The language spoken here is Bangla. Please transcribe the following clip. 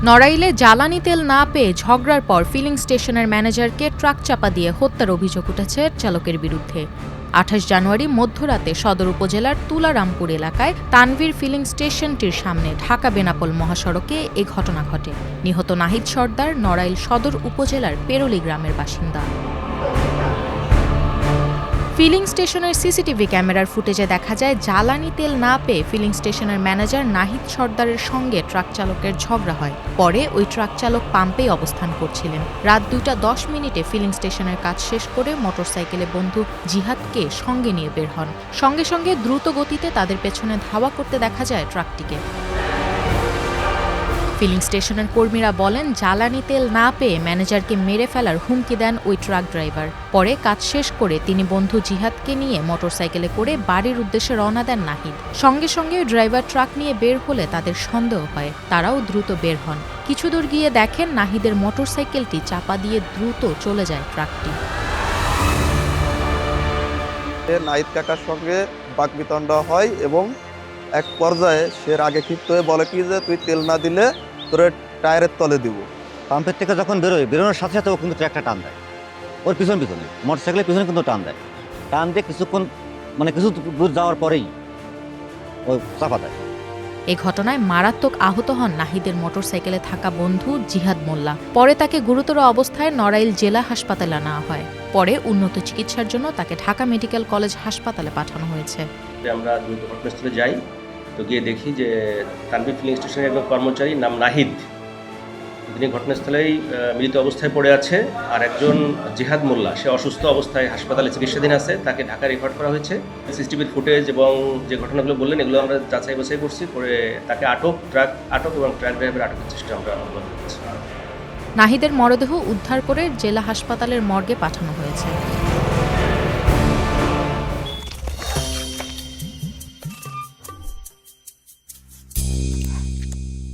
নড়াইলে জ্বালানি তেল না পেয়ে ঝগড়ার পর ফিলিং স্টেশনের ম্যানেজারকে ট্রাক চাপা দিয়ে হত্যার অভিযোগ উঠেছে চালকের বিরুদ্ধে। ২৮ জানুয়ারি মধ্যরাতে সদর উপজেলার তুলারামপুর এলাকায় তানভীর ফিলিং স্টেশনটির সামনে ঢাকা বেনাপোল মহাসড়কে এ ঘটনা ঘটে। নিহত নাহিদ সর্দার নড়াইল সদর উপজেলার পেরোলি গ্রামের বাসিন্দা। ফিলিং স্টেশনের সিসিটিভি ক্যামেরার ফুটেজে দেখা যায় জ্বালানি তেল না পেয়ে ফিলিং স্টেশনের ম্যানেজার নাহিদ সর্দারের সঙ্গে ট্রাক চালকের ঝগড়া হয়। পরে ওই ট্রাক চালক পাম্পেই অবস্থান করছিলেন। রাত ২:১০ ফিলিং স্টেশনের কাজ শেষ করে মোটরসাইকেলে বন্ধু জিহাদকে সঙ্গে নিয়ে বের হন। সঙ্গে সঙ্গে দ্রুত গতিতে তাদের পেছনে ধাওয়া করতে দেখা যায় ট্রাকটিকে। ফিলিং স্টেশনের কর্মীরা বলেন, জ্বালানি তেল না পেয়ে ম্যানেজারকে মেরে ফেলার হুমকি দেন ওই ট্রাক ড্রাইভার। পরে কাজ শেষ করে তিনি বন্ধু জিহাদকে নিয়ে মোটরসাইকেলে করে বাড়ির উদ্দেশ্যে রওনা দেন নাহিদ। সঙ্গে সঙ্গে ড্রাইভার ট্রাক নিয়ে বের হলে তাদের সন্দেহ হয়, তারাও দ্রুত বের হন। কিছু দূর গিয়ে দেখেন নাহিদের মোটরসাইকেলটি চাপা দিয়ে দ্রুত চলে যায় ট্রাকটি। নাহিদ কাকার সঙ্গে বাকবিতণ্ডা হয় এবং এক পর্যায়ে সে রাগে ক্ষিপ্ত হয়ে বলে কি যে তুই তেল না দিলে তোর টায়ারের তলে দিব। পাম্পের থেকে যখন বেরোনোর সাথে সাথে ও কিন্তু ট্র্যাকটা টান দেয়, ওর পিছনে মোটরসাইকেলের পিছনে কিন্তু টান দিয়ে কিছুক্ষণ কিছু দূর যাওয়ার পরেই ও চাপা দেয়। এ ঘটনায় মারাত্মক আহত হন নাহিদের মোটরসাইকেলে থাকা বন্ধু জিহাদ মোল্লা। পরে তাকে গুরুতর অবস্থায় নড়াইল জেলা হাসপাতালে নেওয়া হয়। পরে উন্নত চিকিৎসার জন্য তাকে ঢাকা মেডিকেল কলেজ হাসপাতালে পাঠানো হয়েছে। আমরা দ্রুত ঘটনাস্থলে যাই, তো গিয়ে দেখি যে তানভীর ফিলিং স্টেশনের একজন কর্মচারী নাম নাহিদ, তিনি ঘটনাস্থলেই মৃত অবস্থায় পড়ে আছে। আর একজন জিহাদ মোল্লা, সে অসুস্থ অবস্থায় হাসপাতালে চিকিৎসাধীন আছে, তাকে ঢাকা রেফার করা হয়েছে। সিসিটিভির ফুটেজ এবং যে ঘটনাগুলো বললেন এগুলো আমরা যাচাই বাছাই করছি, করে তাকে আটক এবং ট্রাক ড্রাইভার আটকের চেষ্টা আমরা অব্যাহত করছি। নাহিদের মরদেহ উদ্ধার করে জেলা হাসপাতালের মর্গে পাঠানো হয়েছে।